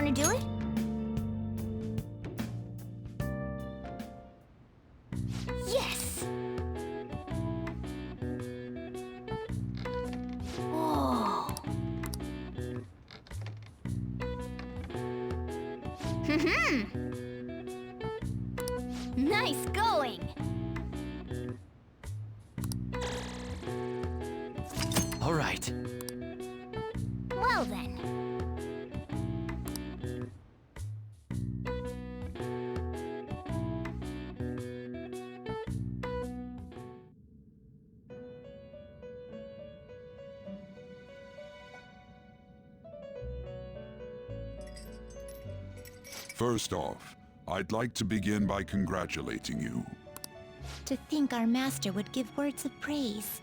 want to do it? Yes! Whoa! Nice going! All right. Well then. First off, I'd like to begin by congratulating you. To think our master would give words of praise.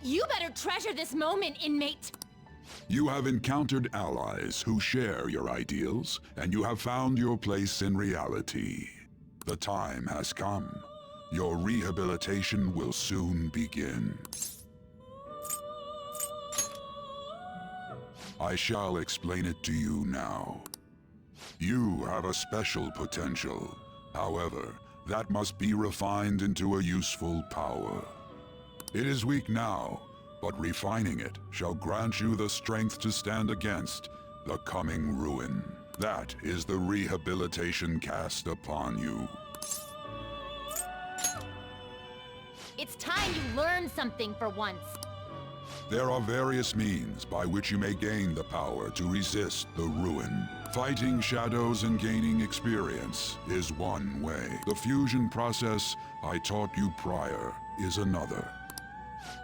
You better treasure this moment, inmate! You have encountered allies who share your ideals, and you have found your place in reality. The time has come. Your rehabilitation will soon begin. I shall explain it to you now. You have a special potential. However, that must be refined into a useful power. It is weak now, but refining it shall grant you the strength to stand against the coming ruin. That is the rehabilitation cast upon you. It's time you learned something for once. There are various means by which you may gain the power to resist the ruin. Fighting shadows and gaining experience is one way. The fusion process I taught you prior is another.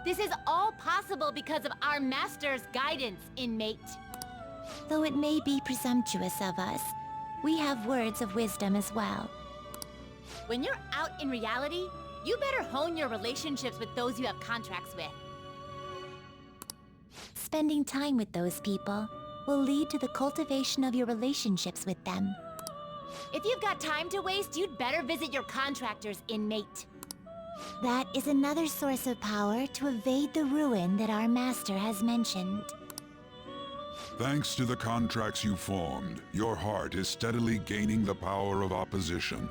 This is all possible because of our master's guidance, inmate. Though it may be presumptuous of us, we have words of wisdom as well. When you're out in reality, you better hone your relationships with those you have contracts with. Spending time with those people will lead to the cultivation of your relationships with them. If you've got time to waste, you'd better visit your contractors, inmate. That is another source of power to evade the ruin that our master has mentioned. Thanks to the contracts you formed, your heart is steadily gaining the power of opposition.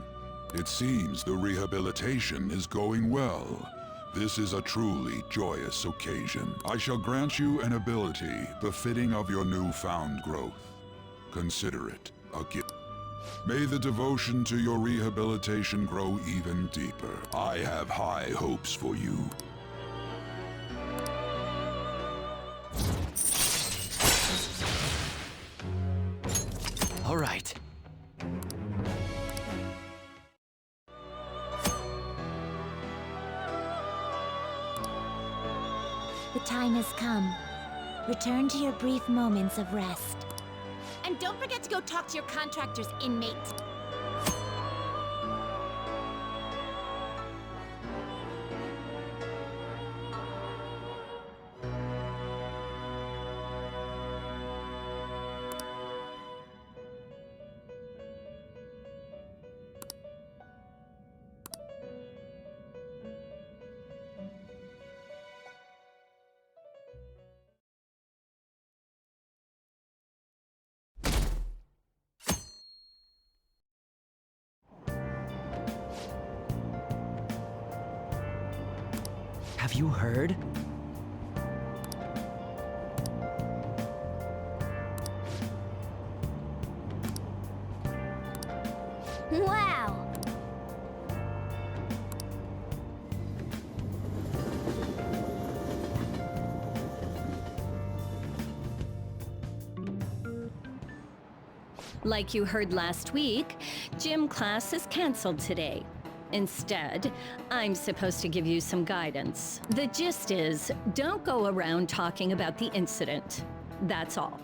It seems the rehabilitation is going well. This is a truly joyous occasion. I shall grant you an ability befitting of your newfound growth. Consider it a gift. May the devotion to your rehabilitation grow even deeper. I have high hopes for you. All right. The time has come. Return to your brief moments of rest. And don't forget to go talk to your contractors, inmate. Have you heard? Wow! Like you heard last week, gym class is canceled today. Instead, I'm supposed to give you some guidance. The gist is, don't go around talking about the incident. That's all.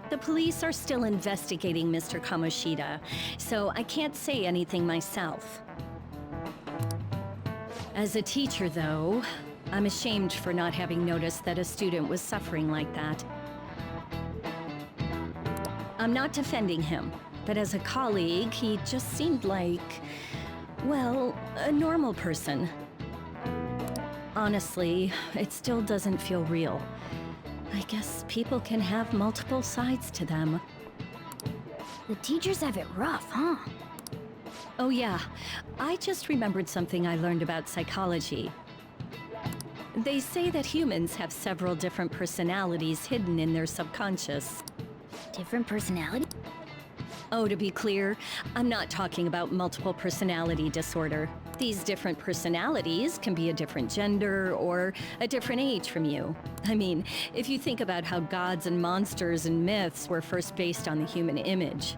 The police are still investigating Mr. Kamoshida, so I can't say anything myself. As a teacher, though, I'm ashamed for not having noticed that a student was suffering like that. I'm not defending him, but as a colleague, he just seemed like, well, a normal person. Honestly, it still doesn't feel real. I guess people can have multiple sides to them. The teachers have it rough, huh? Oh yeah, I just remembered something I learned about psychology. They say that humans have several different personalities hidden in their subconscious. Different personality? Oh, to be clear, I'm not talking about multiple personality disorder. These different personalities can be a different gender or a different age from you. I mean, if you think about how gods and monsters and myths were first based on the human image.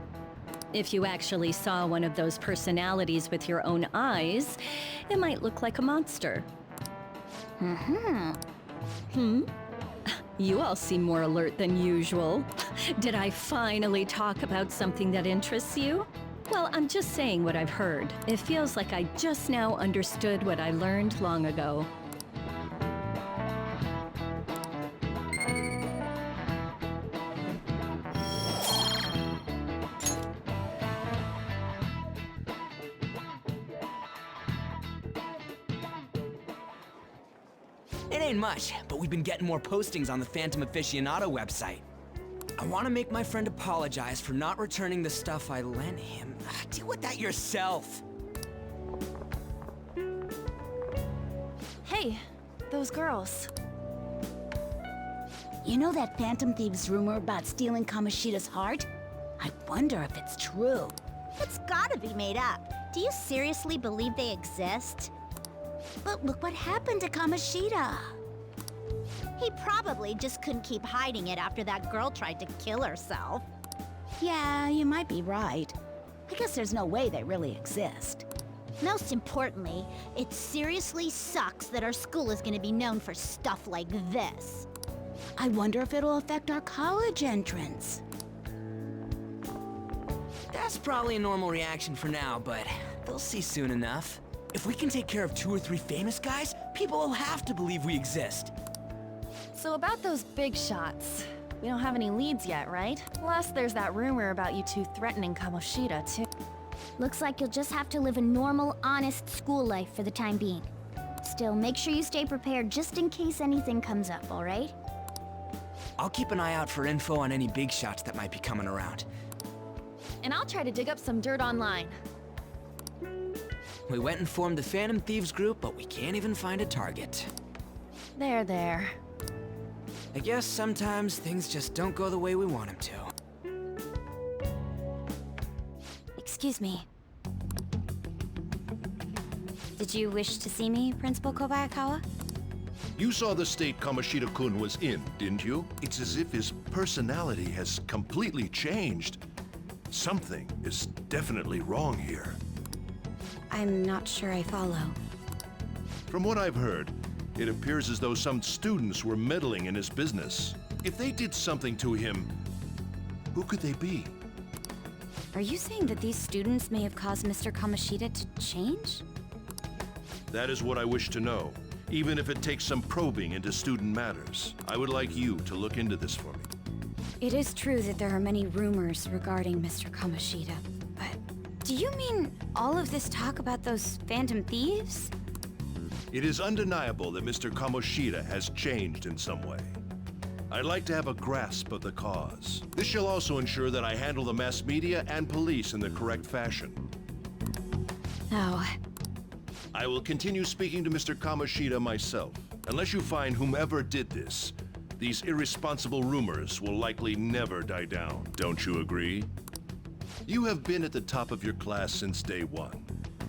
If you actually saw one of those personalities with your own eyes, it might look like a monster. You all seem more alert than usual. Did I finally talk about something that interests you? Well, I'm just saying what I've heard. It feels like I just now understood what I learned long ago. It ain't much, but we've been getting more postings on the Phantom Aficionado website. I want to make my friend apologize for not returning the stuff I lent him. Deal with that yourself. Hey, those girls. You know that Phantom Thieves rumor about stealing Kamoshida's heart? I wonder if it's true. It's gotta be made up. Do you seriously believe they exist? But look what happened to Kamoshida. He probably just couldn't keep hiding it after that girl tried to kill herself. Yeah, you might be right. I guess there's no way they really exist. Most importantly, it seriously sucks that our school is gonna be known for stuff like this. I wonder if it'll affect our college entrance. That's probably a normal reaction for now, but they'll see soon enough. If we can take care of 2 or 3 famous guys, people will have to believe we exist. So about those big shots, we don't have any leads yet, right? Plus, there's that rumor about you two threatening Kamoshida, too. Looks like you'll just have to live a normal, honest school life for the time being. Still, make sure you stay prepared just in case anything comes up, all right? I'll keep an eye out for info on any big shots that might be coming around. And I'll try to dig up some dirt online. We went and formed the Phantom Thieves group, but we can't even find a target. There. I guess sometimes things just don't go the way we want them to. Excuse me. Did you wish to see me, Principal Kobayakawa? You saw the state Kamoshida-kun was in, didn't you? It's as if his personality has completely changed. Something is definitely wrong here. I'm not sure I follow. From what I've heard, it appears as though some students were meddling in his business. If they did something to him, who could they be? Are you saying that these students may have caused Mr. Kamoshida to change? That is what I wish to know. Even if it takes some probing into student matters, I would like you to look into this for me. It is true that there are many rumors regarding Mr. Kamoshida, but do you mean all of this talk about those Phantom Thieves? It is undeniable that Mr. Kamoshida has changed in some way. I'd like to have a grasp of the cause. This shall also ensure that I handle the mass media and police in the correct fashion. Oh, I will continue speaking to Mr. Kamoshida myself. Unless you find whomever did this, these irresponsible rumors will likely never die down. Don't you agree? You have been at the top of your class since day one.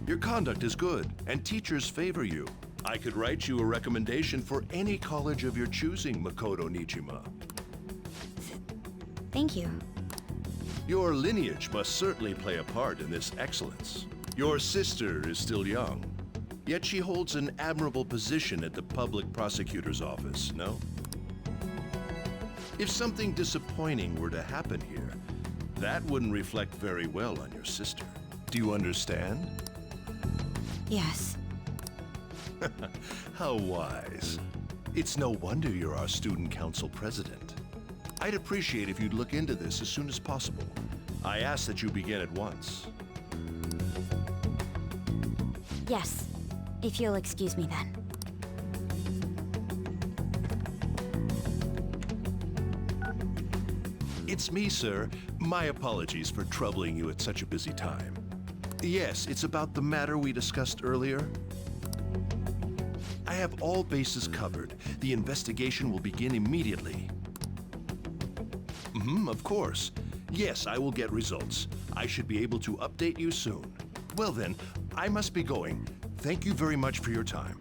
Your conduct is good, and teachers favor you. I could write you a recommendation for any college of your choosing, Makoto Nijima. thank you. Your lineage must certainly play a part in this excellence. Your sister is still young, yet she holds an admirable position at the public prosecutor's office, no? If something disappointing were to happen here, that wouldn't reflect very well on your sister. Do you understand? Yes. How wise. It's no wonder you're our student council president. I'd appreciate if you'd look into this as soon as possible. I ask that you begin at once. Yes. If you'll excuse me then. It's me, sir. My apologies for troubling you at such a busy time. Yes, it's about the matter we discussed earlier. I have all bases covered. The investigation will begin immediately. Of course. Yes, I will get results. I should be able to update you soon. Well then, I must be going. Thank you very much for your time.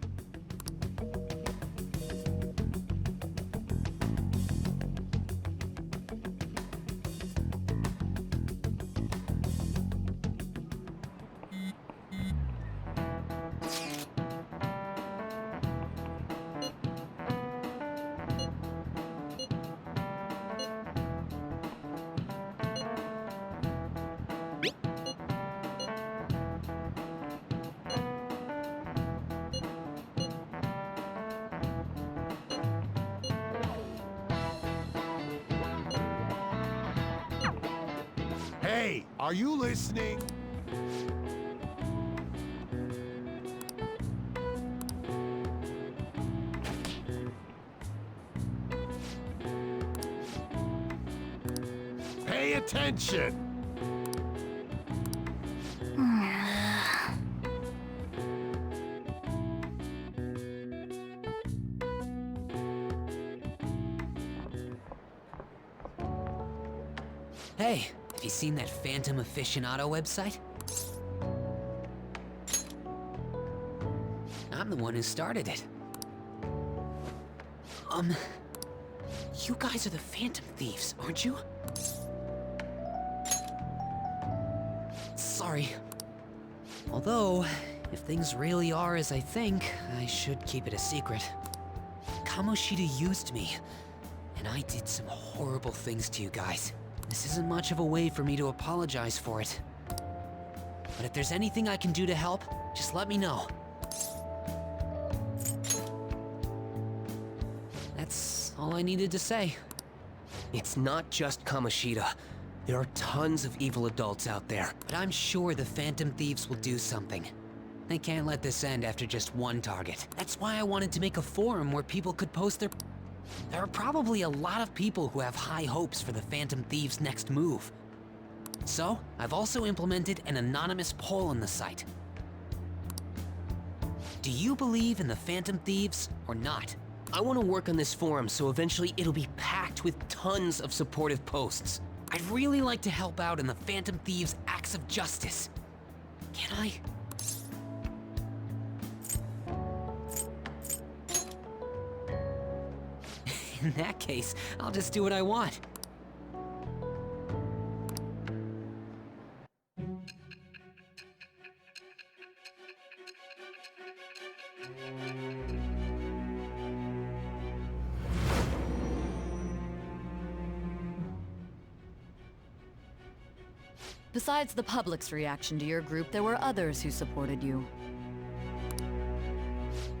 Hey, are you listening? Pay attention! Hey, have you seen that Phantom Aficionado website? I'm the one who started it. You guys are the Phantom Thieves, aren't you? Sorry. Although, if things really are as I think, I should keep it a secret. Kamoshida used me, and I did some horrible things to you guys. This isn't much of a way for me to apologize for it. But if there's anything I can do to help, just let me know. That's all I needed to say. It's not just Kamoshida. There are tons of evil adults out there. But I'm sure the Phantom Thieves will do something. They can't let this end after just one target. That's why I wanted to make a forum where people could post their... There are probably a lot of people who have high hopes for the Phantom Thieves' next move. So, I've also implemented an anonymous poll on the site. Do you believe in the Phantom Thieves or not? I want to work on this forum so eventually it'll be packed with tons of supportive posts. I'd really like to help out in the Phantom Thieves' acts of justice. Can I? In that case, I'll just do what I want. Besides the public's reaction to your group, there were others who supported you.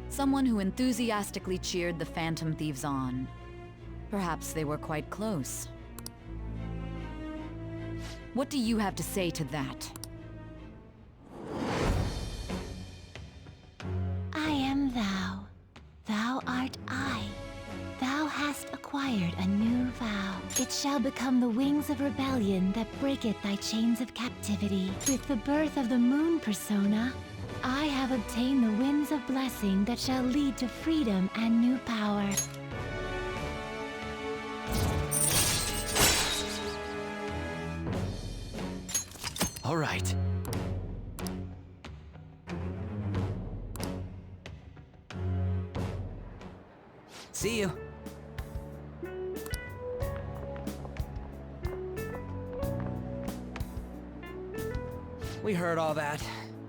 Someone who enthusiastically cheered the Phantom Thieves on. Perhaps they were quite close. What do you have to say to that? I am thou. Thou art I. Thou hast acquired a new vow. It shall become the wings of rebellion that breaketh thy chains of captivity. With the birth of the moon persona, I have obtained the winds of blessing that shall lead to freedom and new power. All right. See you. We heard all that.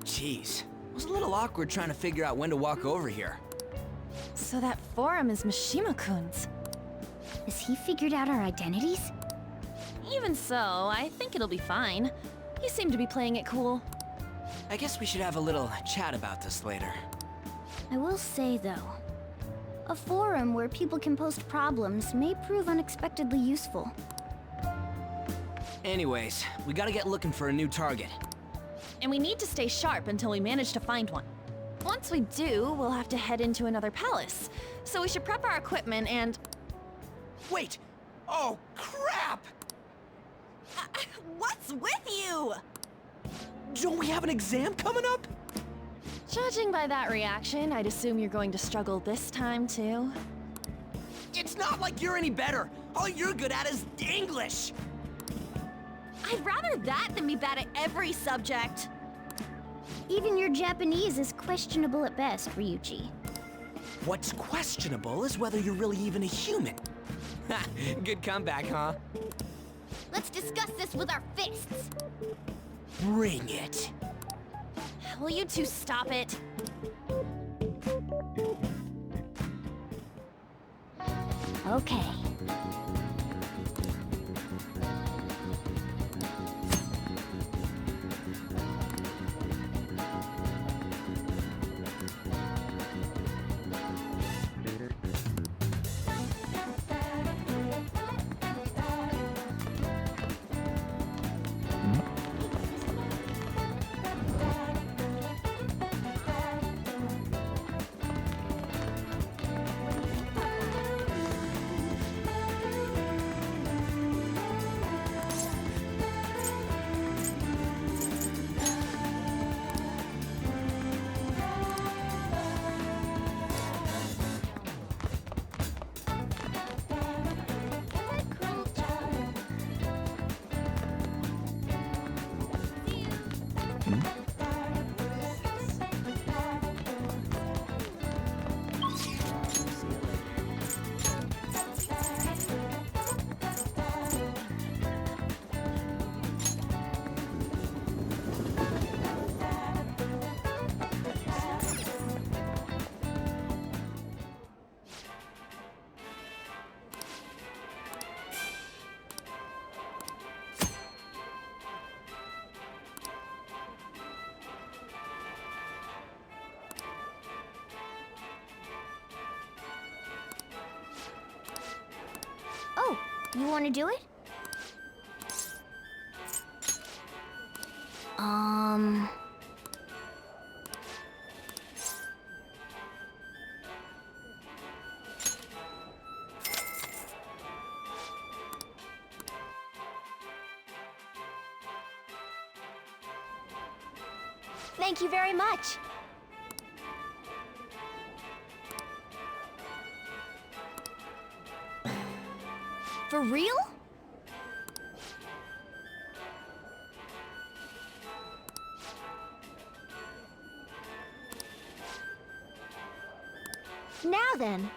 Jeez. It was a little awkward trying to figure out when to walk over here. So that forum is Mishima-kun's. Has he figured out our identities? Even so, I think it'll be fine. He seemed to be playing it cool. I guess we should have a little chat about this later. I will say, though, a forum where people can post problems may prove unexpectedly useful. Anyways, we gotta get looking for a new target. And we need to stay sharp until we manage to find one. Once we do, we'll have to head into another palace. So we should prep our equipment and... Wait! Oh, crap! What's with you? Don't we have an exam coming up? Judging by that reaction, I'd assume you're going to struggle this time, too. It's not like you're any better. All you're good at is English. I'd rather that than be bad at every subject. Even your Japanese is questionable at best, Ryuji. What's questionable is whether you're really even a human. Ha, good comeback, huh? Let's discuss this with our fists. Bring it. Will you two stop it? Okay. Oh, you want to do it? Thank you very much. For real? Now then.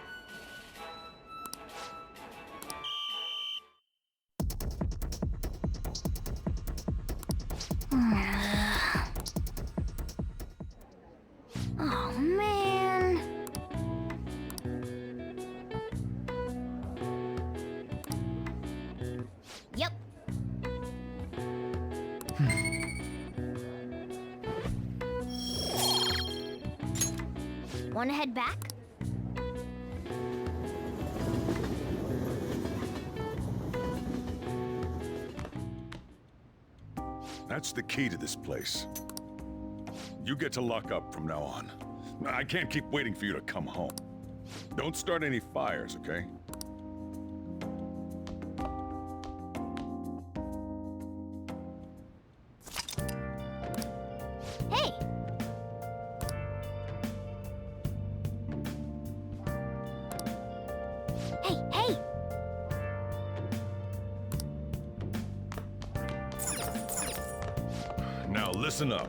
Oh, man. Yep. Want to head back? That's the key to this place. You get to lock up from now on. I can't keep waiting for you to come home. Don't start any fires, okay? Hey! Hey, hey! Now listen up.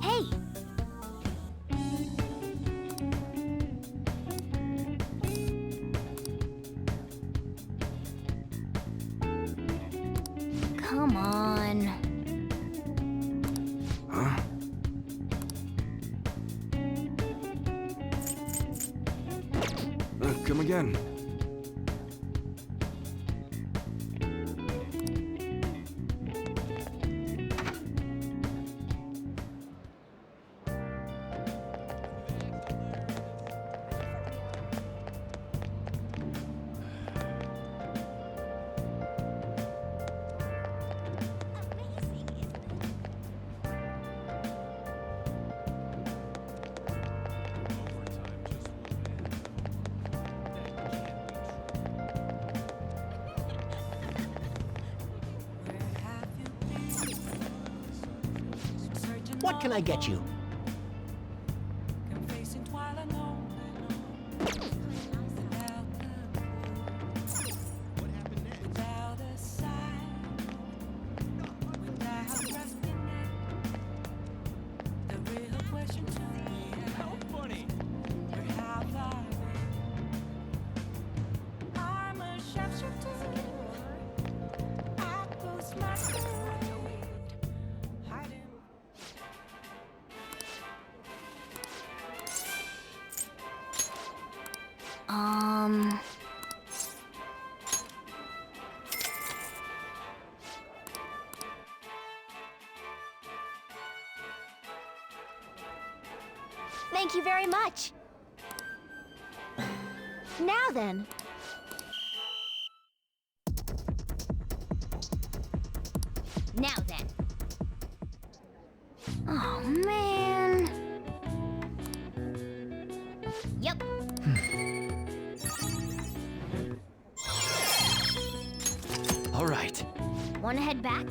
Hey! Come on. Huh? Come again. What can I get you? Thank you very much. Now then. Now then. Oh, man. Yep. All right. Wanna head back?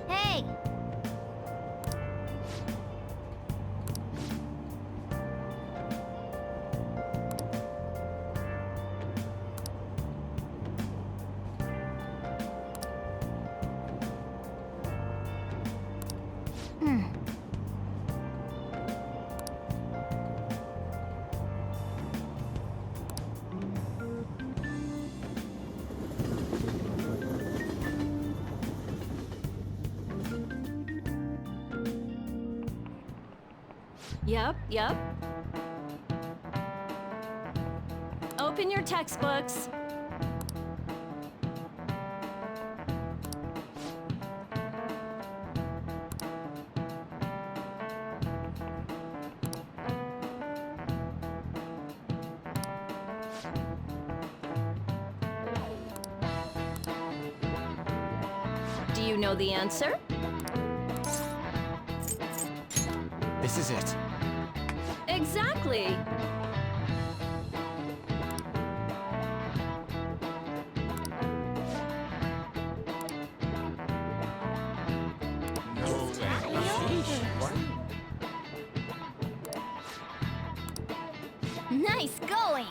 Hey! Yep. Open your textbooks. Do you know the answer? This is it. Exactly. Nice going!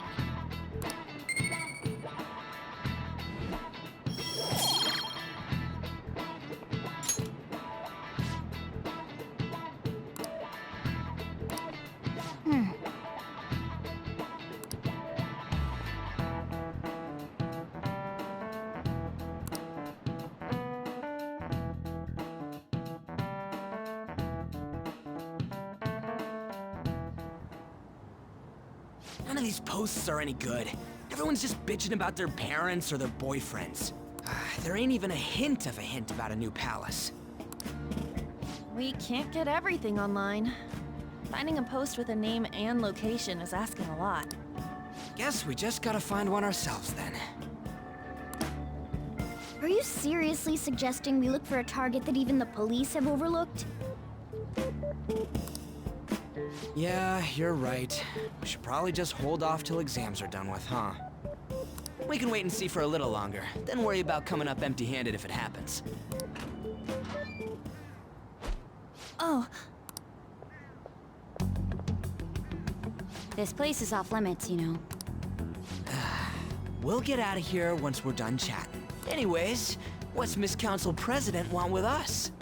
None of these posts are any good. Everyone's just bitching about their parents or their boyfriends. There ain't even a hint of a hint about a new palace. We can't get everything online. Finding a post with a name and location is asking a lot. Guess we just gotta find one ourselves then. Are you seriously suggesting we look for a target that even the police have overlooked? Yeah, you're right. We should probably just hold off till exams are done with, huh? We can wait and see for a little longer, then worry about coming up empty-handed if it happens. Oh. This place is off limits, you know. We'll get out of here once we're done chatting. Anyways, what's Miss Council President want with us?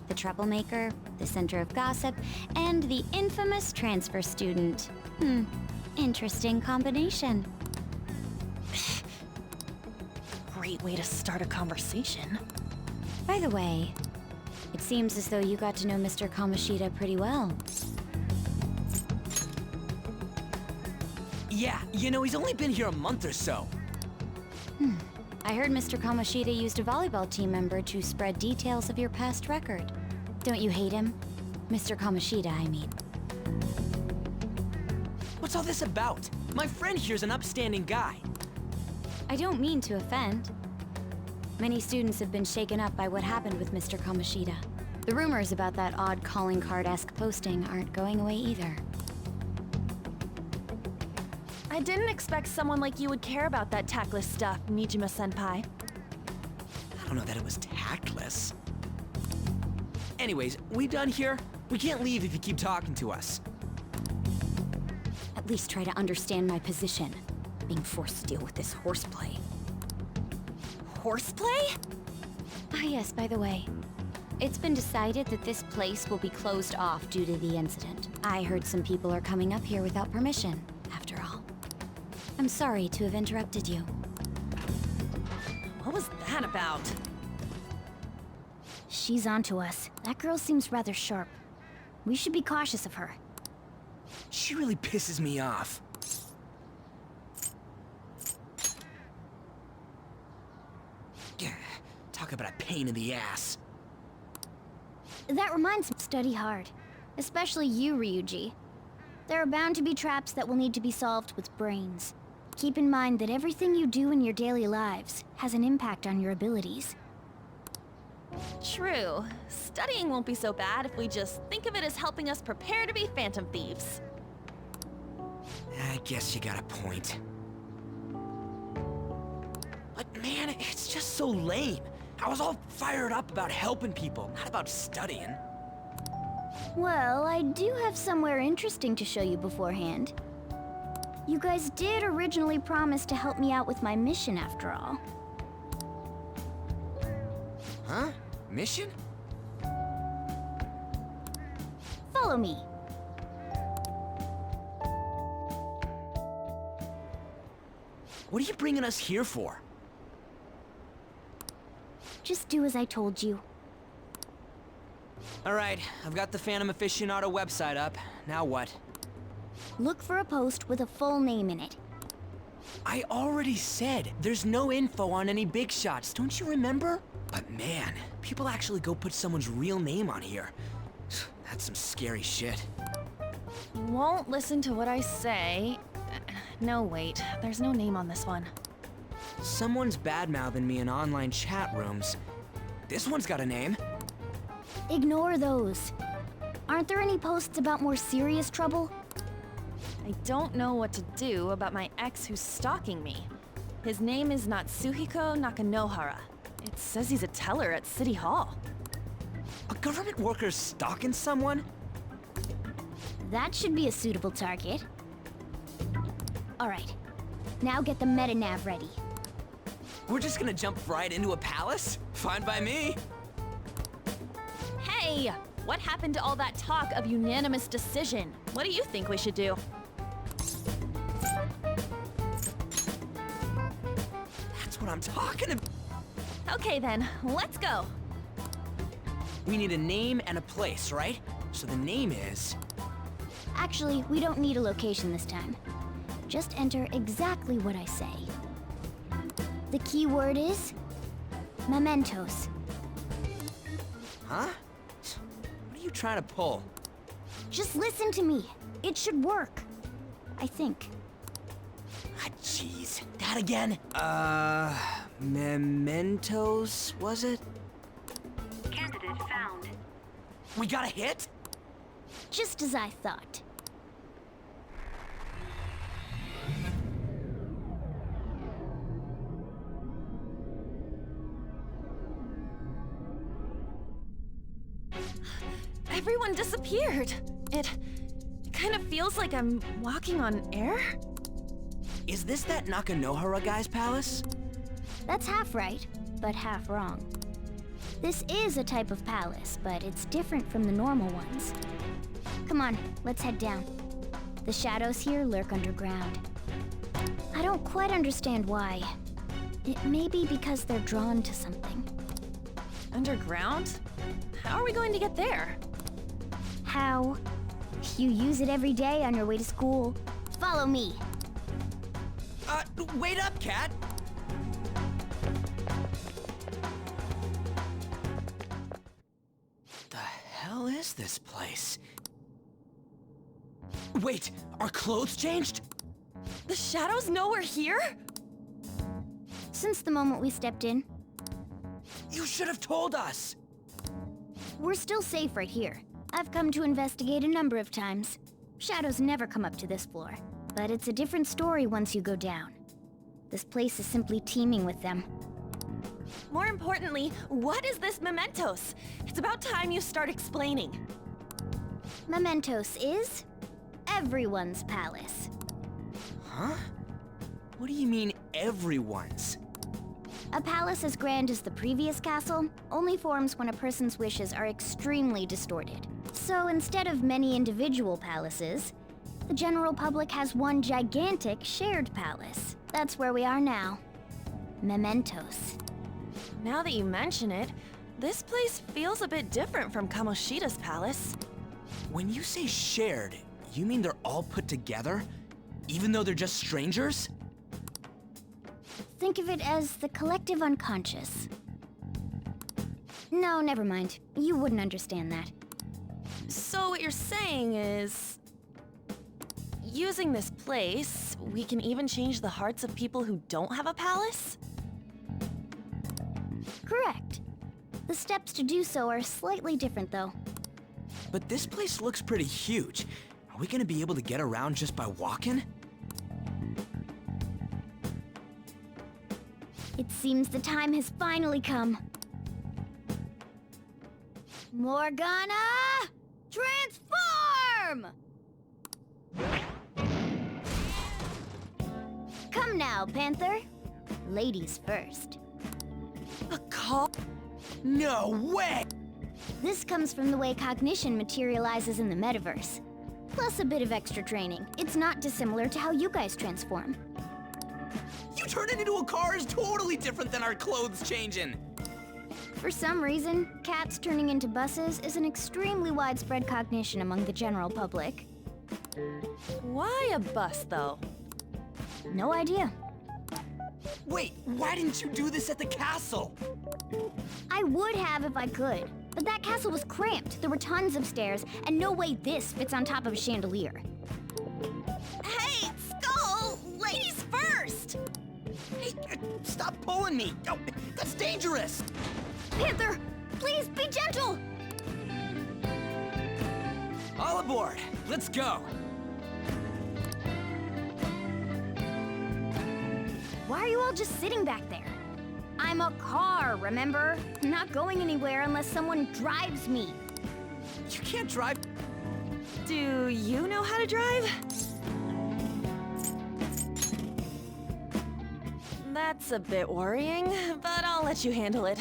The troublemaker, the center of gossip, and the infamous transfer student. Interesting combination. Great way to start a conversation. By the way, it seems as though you got to know Mr. Kamoshida pretty well. Yeah, you know, he's only been here a month or so. I heard Mr. Kamoshida used a volleyball team member to spread details of your past record. Don't you hate him? Mr. Kamoshida, I mean. What's all this about? My friend here's an upstanding guy. I don't mean to offend. Many students have been shaken up by what happened with Mr. Kamoshida. The rumors about that odd calling card-esque posting aren't going away either. I didn't expect someone like you would care about that tactless stuff, Nijima-senpai. I don't know that it was tactless. Anyways, we done here? We can't leave if you keep talking to us. At least try to understand my position. Being forced to deal with this horseplay. Horseplay? Ah yes, by the way. It's been decided that this place will be closed off due to the incident. I heard some people are coming up here without permission, after all. I'm sorry to have interrupted you. What was that about? She's onto us. That girl seems rather sharp. We should be cautious of her. She really pisses me off. Talk about a pain in the ass. That reminds me, study hard. Especially you, Ryuji. There are bound to be traps that will need to be solved with brains. Keep in mind that everything you do in your daily lives has an impact on your abilities. True. Studying won't be so bad if we just think of it as helping us prepare to be Phantom Thieves. I guess you got a point. But man, it's just so lame. I was all fired up about helping people, not about studying. Well, I do have somewhere interesting to show you beforehand. You guys did originally promise to help me out with my mission after all. Huh? Mission? Follow me. What are you bringing us here for? Just do as I told you. Alright, I've got the Phantom Aficionado website up. Now what? Look for a post with a full name in it. I already said, there's no info on any big shots, don't you remember? But man, people actually go put someone's real name on here. That's some scary shit. You won't listen to what I say. No, wait. There's no name on this one. Someone's bad-mouthing me in online chat rooms. This one's got a name. Ignore those. Aren't there any posts about more serious trouble? I don't know what to do about my ex who's stalking me. His name is Natsuhiko Nakanohara. It says he's a teller at City Hall. A government worker stalking someone? That should be a suitable target. Alright, now get the metanav ready. We're just gonna jump right into a palace? Fine by me. Hey! What happened to all that talk of unanimous decision? What do you think we should do? That's what I'm talking about. Okay then, let's go. We need a name and a place, right? So the name is... Actually, we don't need a location this time. Just enter exactly what I say. The key word is... mementos. Huh? What are you trying to pull? Just listen to me. It should work. I think. Ah, jeez. That again? Mementos, was it? Candidate found. We got a hit? Just as I thought. Everyone disappeared. It kind of feels like I'm walking on air. Is this that Nakanohara guy's palace? That's half right, but half wrong. This is a type of palace, but it's different from the normal ones. Come on, let's head down. The shadows here lurk underground. I don't quite understand why. It may be because they're drawn to something. Underground? How are we going to get there? How? You use it every day on your way to school. Follow me. Wait up, Cat! The hell is this place? Wait, our clothes changed? The shadows know we're here? Since the moment we stepped in, You should have told us! we're still safe right here. I've come to investigate a number of times. Shadows never come up to this floor. But it's a different story once you go down. This place is simply teeming with them. More importantly, what is this Mementos? It's about time you start explaining. Mementos is everyone's palace. Huh? What do you mean, everyone's? A palace as grand as the previous castle only forms when a person's wishes are extremely distorted. So instead of many individual palaces, the general public has one gigantic shared palace. That's where we are now. Mementos. Now that you mention it, this place feels a bit different from Kamoshida's palace. When you say shared, you mean they're all put together? Even though they're just strangers? Think of it as the collective unconscious. No, never mind. You wouldn't understand that. So what you're saying is... using this place, we can even change the hearts of people who don't have a palace? Correct. The steps to do so are slightly different, though. But this place looks pretty huge. Are we gonna be able to get around just by walking? It seems the time has finally come. Morgana! Transform! Come now, Panther. Ladies first. A call? No way! This comes from the way cognition materializes in the metaverse. Plus a bit of extra training. It's not dissimilar to how you guys transform. You turning into a car is totally different than our clothes changing. For some reason, cats turning into buses is an extremely widespread cognition among the general public. Why a bus, though? No idea. Wait, why didn't you do this at the castle? I would have if I could, but that castle was cramped. There were tons of stairs, and no way this fits on top of a chandelier. Hey, Skull! Ladies first! Hey, stop pulling me! Oh, that's dangerous! Panther, please be gentle! All aboard! Let's go! Why are you all just sitting back there? I'm a car, remember? I'm not going anywhere unless someone drives me. You can't drive. Do you know how to drive? That's a bit worrying, but I'll let you handle it.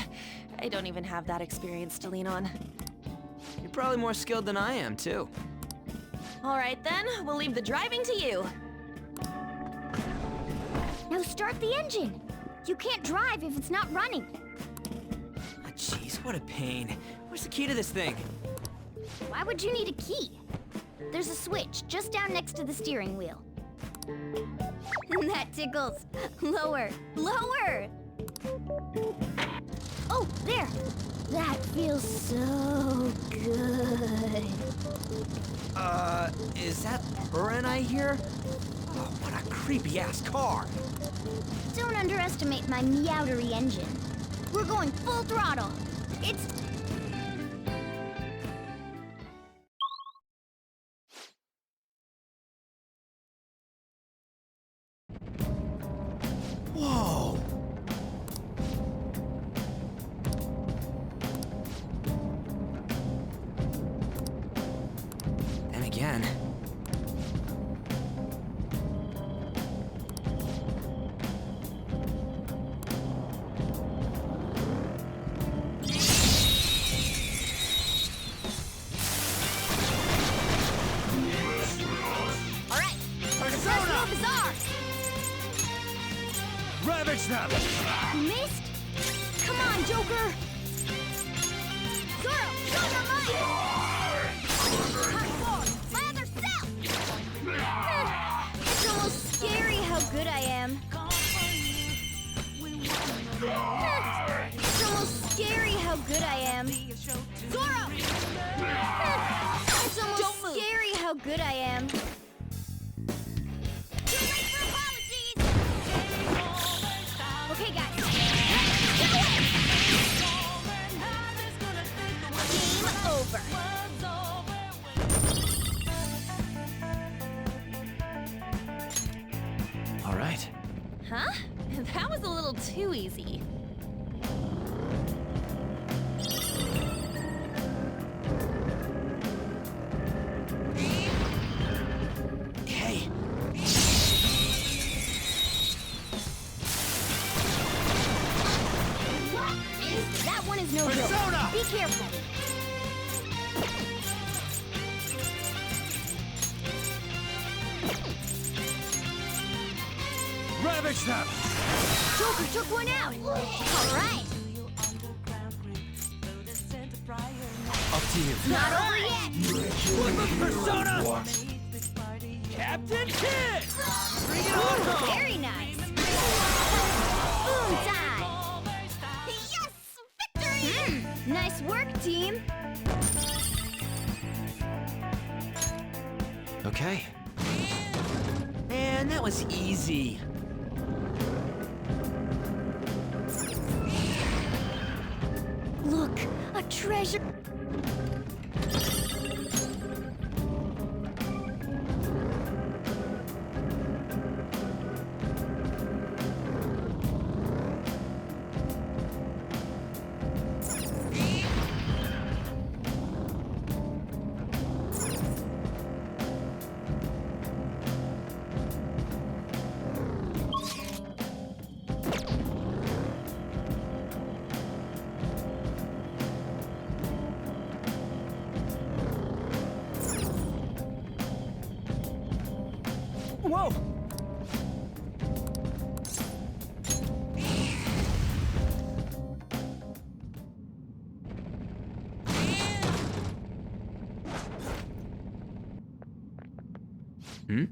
I don't even have that experience to lean on. You're probably more skilled than I am, too. All right then, we'll leave the driving to you. Now start the engine. You can't drive if it's not running. Ah, jeez, what a pain. Where's the key to this thing? Why would you need a key? There's a switch just down next to the steering wheel. That tickles. Lower, lower! Oh, there! That feels so good. Is that Purin I hear? Oh, what a creepy-ass car! Don't underestimate my meowdery engine. We're going full throttle. It's... Whoa! And again. Ravage them! Missed? Come on, Joker! Zoro, show your might! Hot form, my other self! It's almost scary how good I am. It's almost scary how good I am. Zoro! It's almost scary how good I am. Too late for apologies! Okay, guys. Game over. Huh? That was a little too easy. Hey! That one is no Persona! joke. Be careful. Ravage them! Joker took one out. All right. Up to you. Not over yet. Persona! Captain Kid! Bring it on! Very nice. Boom time. Yes! Victory! Nice work, team. Okay. Man, that was easy. Look, a treasure. Whoa! Hmm?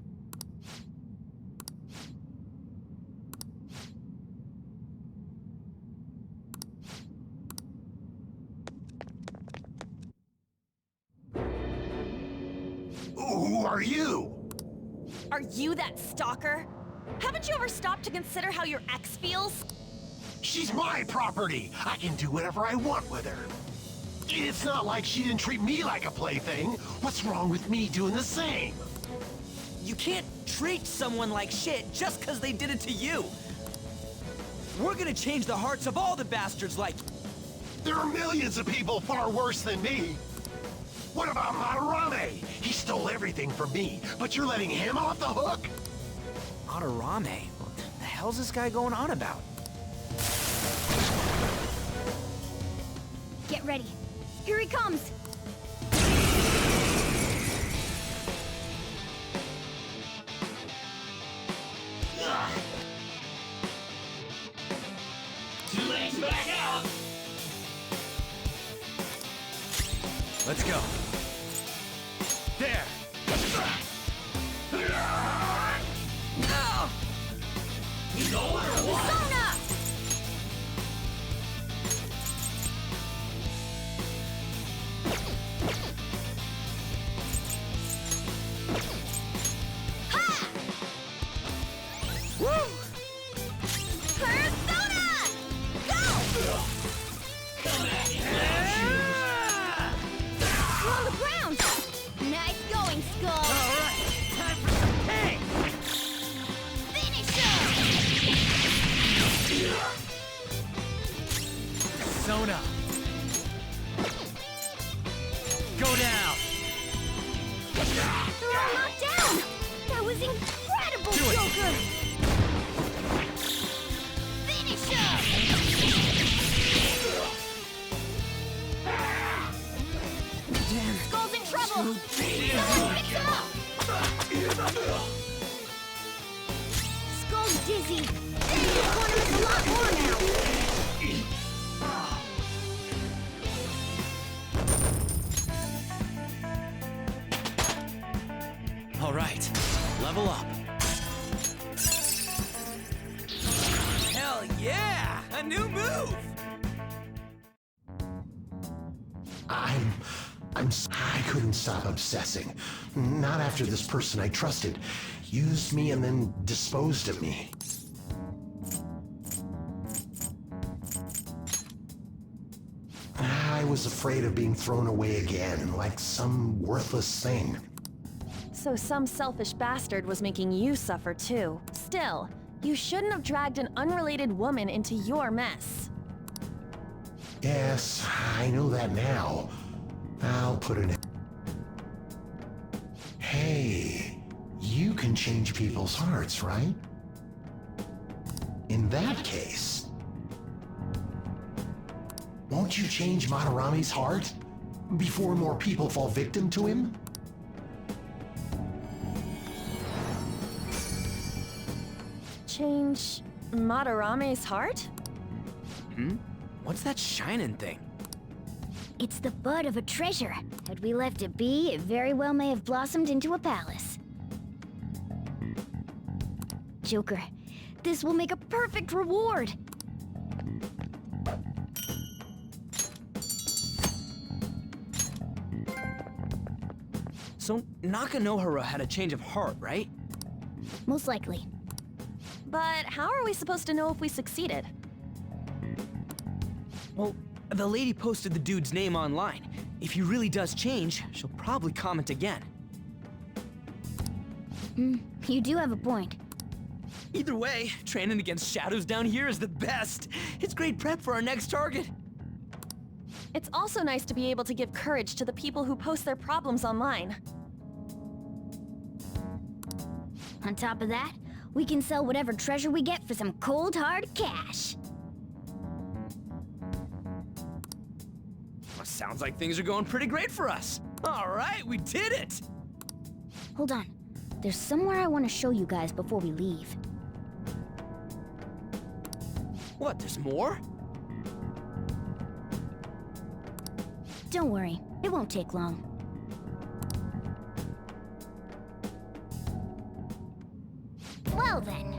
Who are you? Are you that stalker? Haven't you ever stopped to consider how your ex feels? She's my property. I can do whatever I want with her. It's not like she didn't treat me like a plaything. What's wrong with me doing the same? You can't treat someone like shit just because they did it to you. We're gonna change the hearts of all the bastards like... There are millions of people far worse than me. What about Madarame? He stole everything from me, but you're letting him off the hook? Madarame? What the hell's this guy going on about? Get ready. Here he comes. Let's go. There! Persona! Ha! Woo! Persona! Go! On the ground! Nice going, Skull! Alright, time for some pain! Finish him! Persona. Go down. They're all knocked down! That was incredible, Do it. Joker! Finish him! Skull's in trouble! Someone fix him up! Skull's dizzy! He's going to miss a lot more now! All right. Level up. Hell yeah! A new move! I couldn't stop obsessing. Not after this person I trusted used me and then disposed of me. I was afraid of being thrown away again, like some worthless thing. So some selfish bastard was making you suffer too. Still, You shouldn't have dragged an unrelated woman into your mess. Yes, I know that now. I'll put it in. Hey, you can change people's hearts, right? In that case, won't you change Madarame's heart before more people fall victim to him? Change Madarame's heart? What's that shining thing? It's the bud of a treasure. Had we left it be, it very well may have blossomed into a palace. Joker, this will make a perfect reward! So, Nakanohara had a change of heart, right? Most likely. But how are we supposed to know if we succeeded? Well, the lady posted the dude's name online. If he really does change, she'll probably comment again. You do have a point. Either way, training against shadows down here is the best. It's great prep for our next target. It's also nice to be able to give courage to the people who post their problems online. On top of that, we can sell whatever treasure we get for some cold hard cash. Well, sounds like things are going pretty great for us. All right, we did it! Hold on. There's somewhere I want to show you guys before we leave. What, there's more? Don't worry, it won't take long. Well then.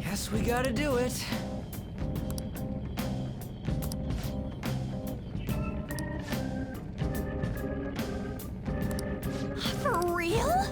Guess we gotta do it. For real?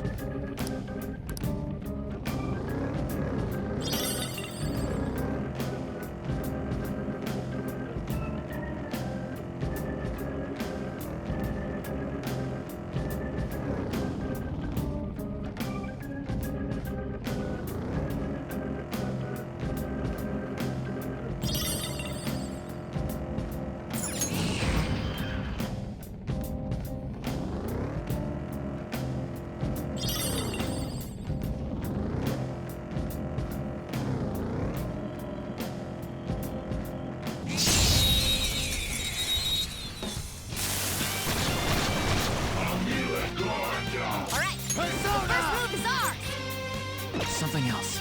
Something else.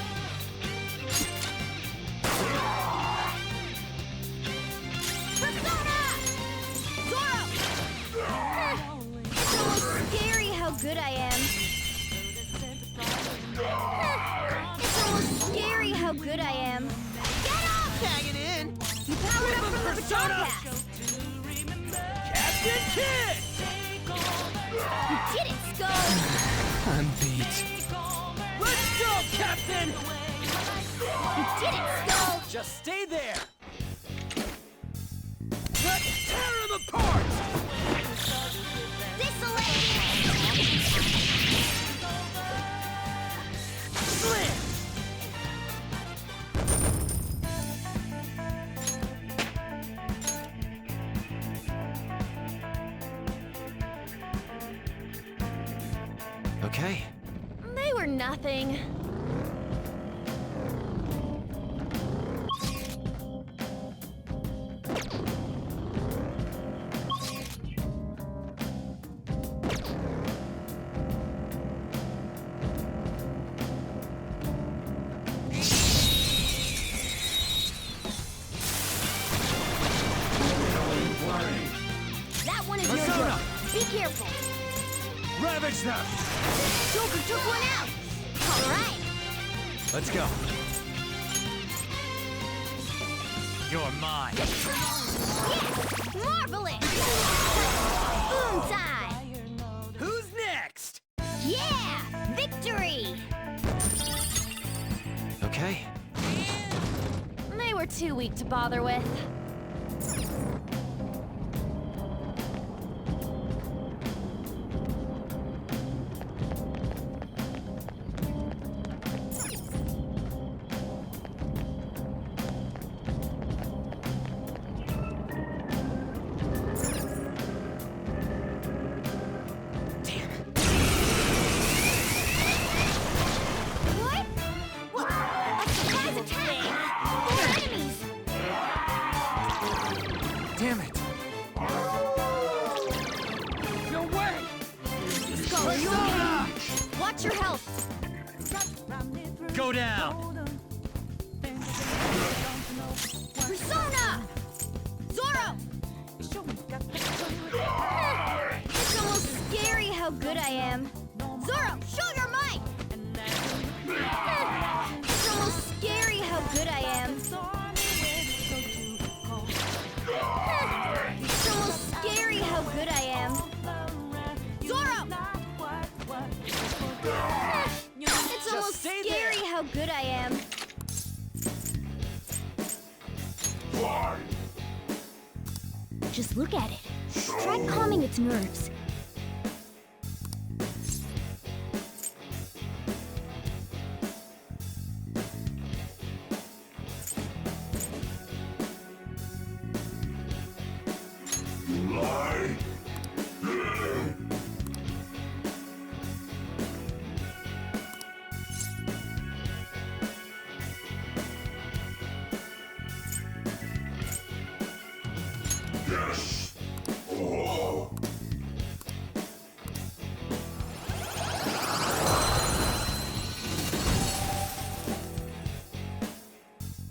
Scary how good I am. It's almost scary how good I am. Get up! Tag it in! You powered up from the Persona Pass! Captain Kid! You did it, Skull! I'm beat. Let's go, Captain! You did it, Skull! Just stay there! Let's tear him apart! This'll it! Slam! Okay. They were nothing. That one is your job. Be careful. Ravage them! Joker took one out! Alright! Let's go. You're mine. Yes! Marvelous! Boom time! Who's next? too weak to bother with. What? What? A surprise attack! Four enemies! Damn it! No way! Let's go, you okay? Watch your health! Go down! Persona! Zoro! It's almost scary how good I am. Zoro, show your might! It's almost scary how good I am. It's almost scary how good I am. Zoro! It's almost scary how good I am. Just look at it. Try calming its nerves.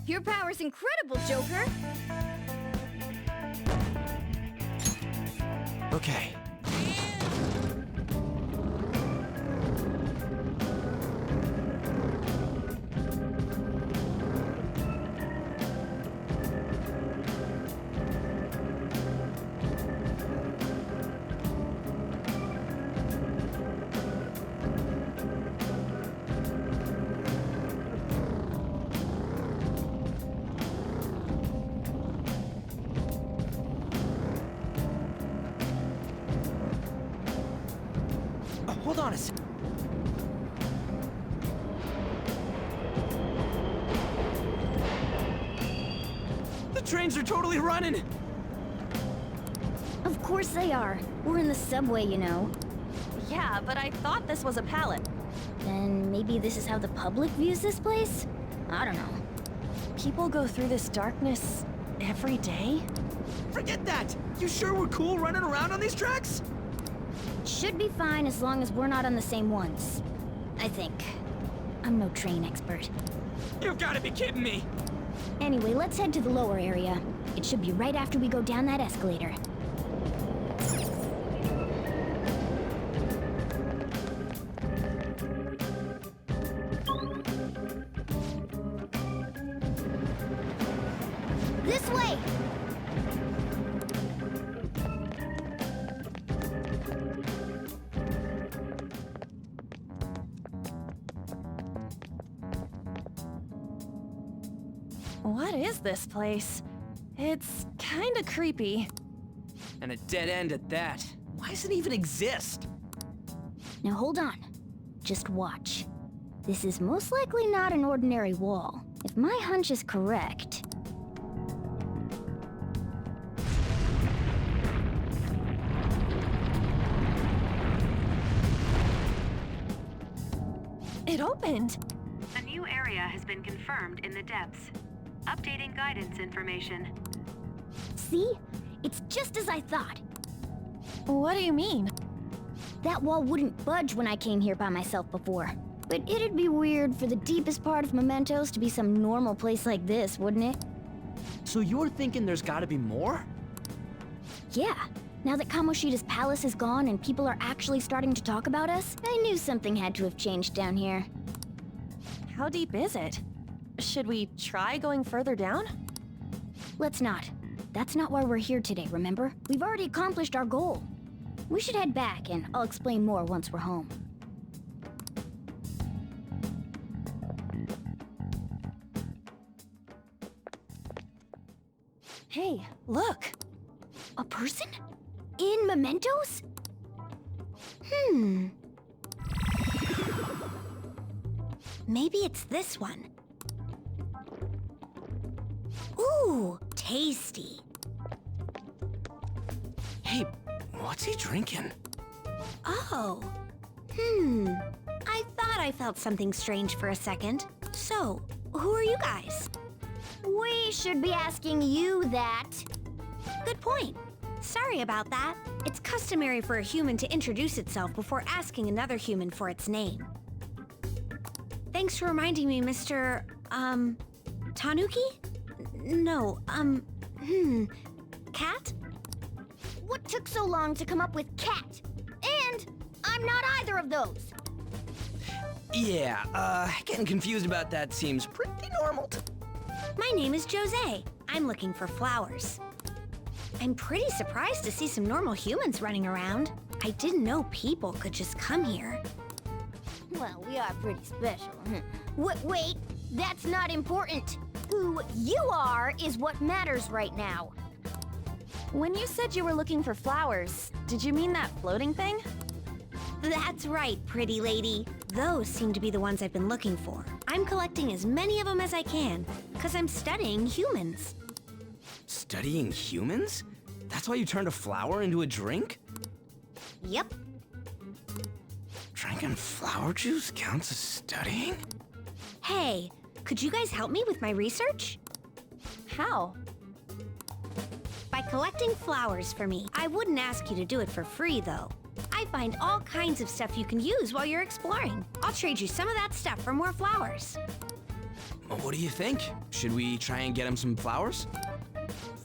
Your power's incredible, Joker! Okay. Hold on a sec. The trains are totally running! Of course they are. We're in the subway, you know. Yeah, but I thought this was a pallet. Then maybe this is how the public views this place? I don't know. People go through this darkness every day? Forget that! You sure we're cool running around on these tracks? Should be fine as long as we're not on the same ones. I think. I'm no train expert. You've gotta be kidding me! Anyway, let's head to the lower area. It should be right after we go down that escalator. This way! What is this place? It's kinda creepy. And a dead end at that. Why does it even exist? Now hold on. Just watch. This is most likely not an ordinary wall. If my hunch is correct... It opened! A new area has been confirmed in the depths. Updating guidance information. See? It's just as I thought. What do you mean? That wall wouldn't budge when I came here by myself before. But it'd be weird for the deepest part of Mementos to be some normal place like this, wouldn't it? So you're thinking there's gotta be more? Yeah. Now that Kamoshida's palace is gone and people are actually starting to talk about us, I knew something had to have changed down here. How deep is it? Should we try going further down? Let's not. That's not why we're here today, remember? We've already accomplished our goal. We should head back, and I'll explain more once we're home. Hey, look! A person? In mementos? Maybe it's this one. Ooh, tasty. Hey, what's he drinking? Oh. I thought I felt something strange for a second. So, who are you guys? We should be asking you that. Good point. Sorry about that. It's customary for a human to introduce itself before asking another human for its name. Thanks for reminding me, Mr. Tanuki? No, Cat? What took so long to come up with cat? And I'm not either of those. Yeah, getting confused about that seems pretty normal. My name is Jose. I'm looking for flowers. I'm pretty surprised to see some normal humans running around. I didn't know people could just come here. Well, we are pretty special. Wait, that's not important. Who you are is what matters right now. When you said you were looking for flowers, did you mean that floating thing? That's right, pretty lady. Those seem to be the ones I've been looking for. I'm collecting as many of them as I can, because I'm studying humans. Studying humans? That's why you turned a flower into a drink? Yep. Drinking flower juice counts as studying? Hey, could you guys help me with my research? How? By collecting flowers for me. I wouldn't ask you to do it for free, though. I find all kinds of stuff you can use while you're exploring. I'll trade you some of that stuff for more flowers. Well, what do you think? Should we try and get him some flowers?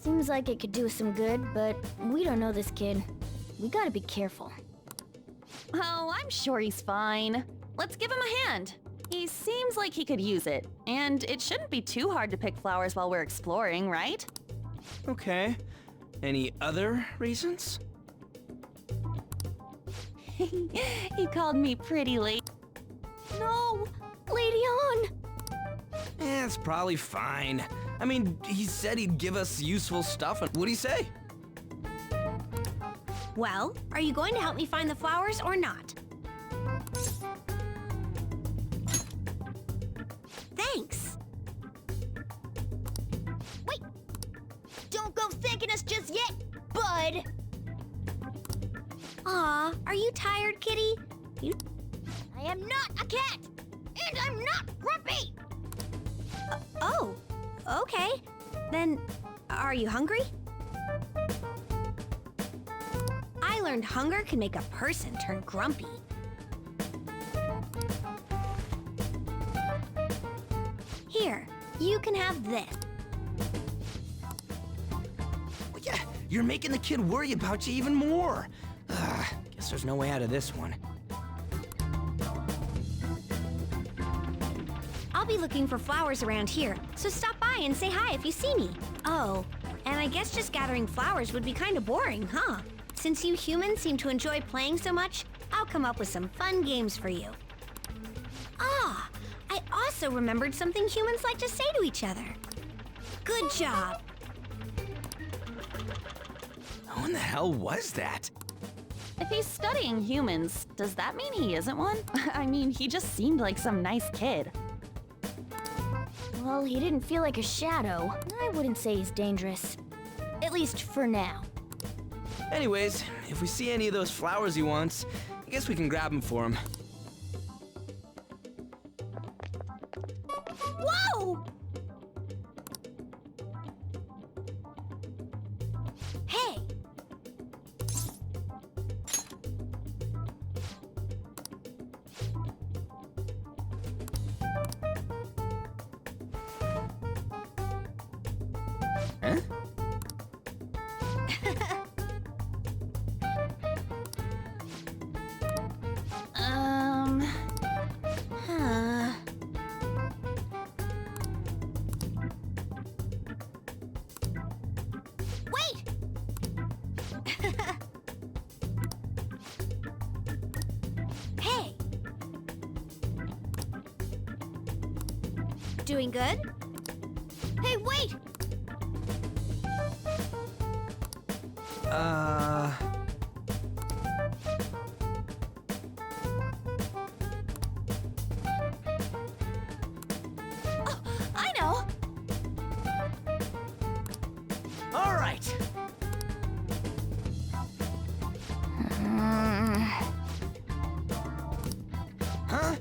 Seems like it could do us some good, but we don't know this kid. We gotta be careful. Oh, I'm sure he's fine. Let's give him a hand. He seems like he could use it, and it shouldn't be too hard to pick flowers while we're exploring, right? Okay. Any other reasons? He called me pretty lady. No! Lady On! It's probably fine. I mean, he said he'd give us useful stuff, and what'd he say? Well, are you going to help me find the flowers or not? Thanks! Wait! Don't go thanking us just yet, bud! Aw, are you tired, kitty? I am not a cat! And I'm not grumpy! Oh, okay. Then, are you hungry? I learned hunger can make a person turn grumpy. Here, you can have this. Well, yeah, you're making the kid worry about you even more. Guess there's no way out of this one. I'll be looking for flowers around here, so stop by and say hi if you see me. Oh, and I guess just gathering flowers would be kind of boring, huh? Since you humans seem to enjoy playing so much, I'll come up with some fun games for you. Ah, I also remembered something humans like to say to each other. Good job. Who in the hell was that? If he's studying humans, does that mean he isn't one? I mean, he just seemed like some nice kid. Well, he didn't feel like a shadow. I wouldn't say he's dangerous. At least for now. Anyways, if we see any of those flowers he wants, I guess we can grab them for him. Whoa! Hey! Huh? Huh. Wait! Hey! Doing good? Hey, wait! Oh, I know! All right. Huh?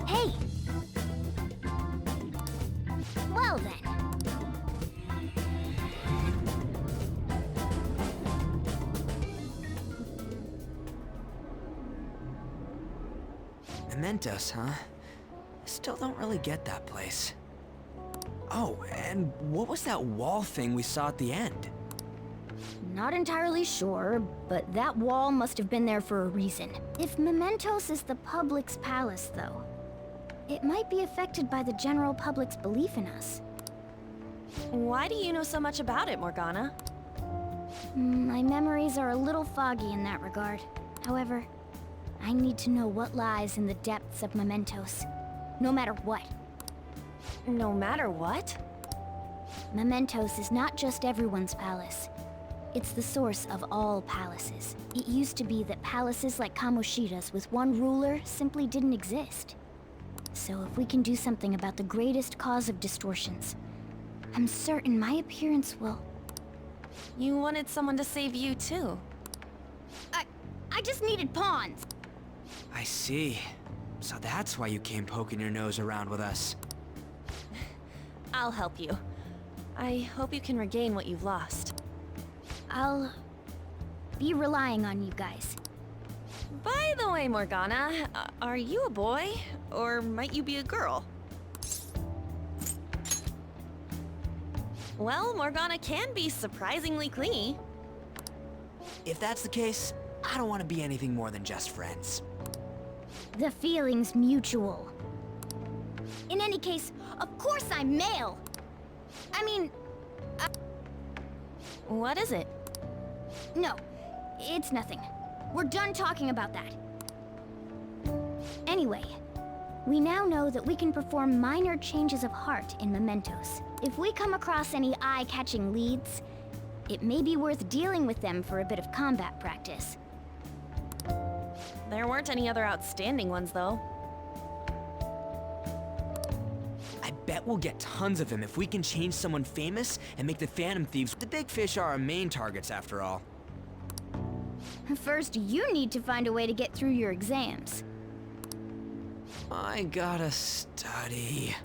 Hey! Well then. Mementos, huh? Still don't really get that place. Oh, and what was that wall thing we saw at the end? Not entirely sure, but that wall must have been there for a reason. If Mementos is the public's palace, though, it might be affected by the general public's belief in us. Why do you know so much about it, Morgana? My memories are a little foggy in that regard. However, I need to know what lies in the depths of Mementos, no matter what. No matter what? Mementos is not just everyone's palace. It's the source of all palaces. It used to be that palaces like Kamoshida's with one ruler simply didn't exist. So if we can do something about the greatest cause of distortions, I'm certain my appearance will... You wanted someone to save you, too. I just needed pawns! I see. So that's why you came poking your nose around with us. I'll help you. I hope you can regain what you've lost. I'll... be relying on you guys. By the way, Morgana, are you a boy? Or might you be a girl? Well, Morgana can be surprisingly clingy. If that's the case, I don't want to be anything more than just friends. The feeling's mutual. In any case, of course I'm male! I mean... What is it? No, it's nothing. We're done talking about that. Anyway, we now know that we can perform minor changes of heart in Mementos. If we come across any eye-catching leads, it may be worth dealing with them for a bit of combat practice. There weren't any other outstanding ones, though. I bet we'll get tons of them if we can change someone famous and make the Phantom Thieves. The big fish are our main targets, after all. First, you need to find a way to get through your exams. I gotta study.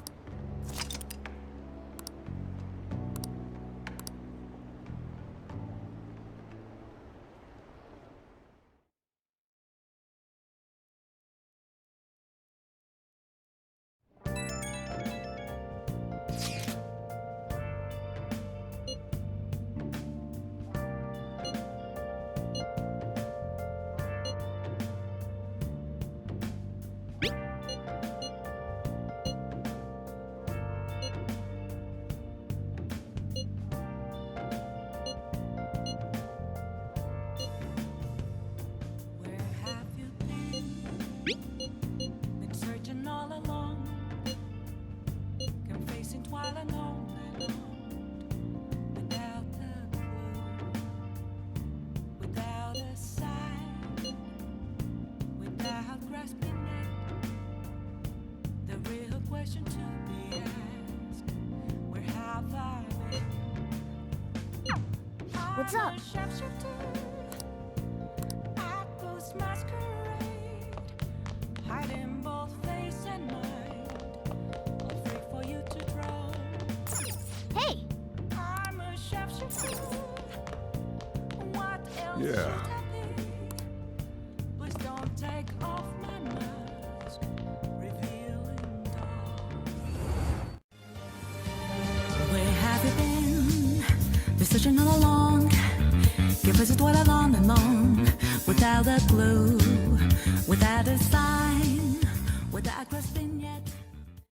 What's up? Hey! Yeah. Where have you been? Been searching all along. Your places dwell along and alone. Without a clue, without a sign, without grasping yet.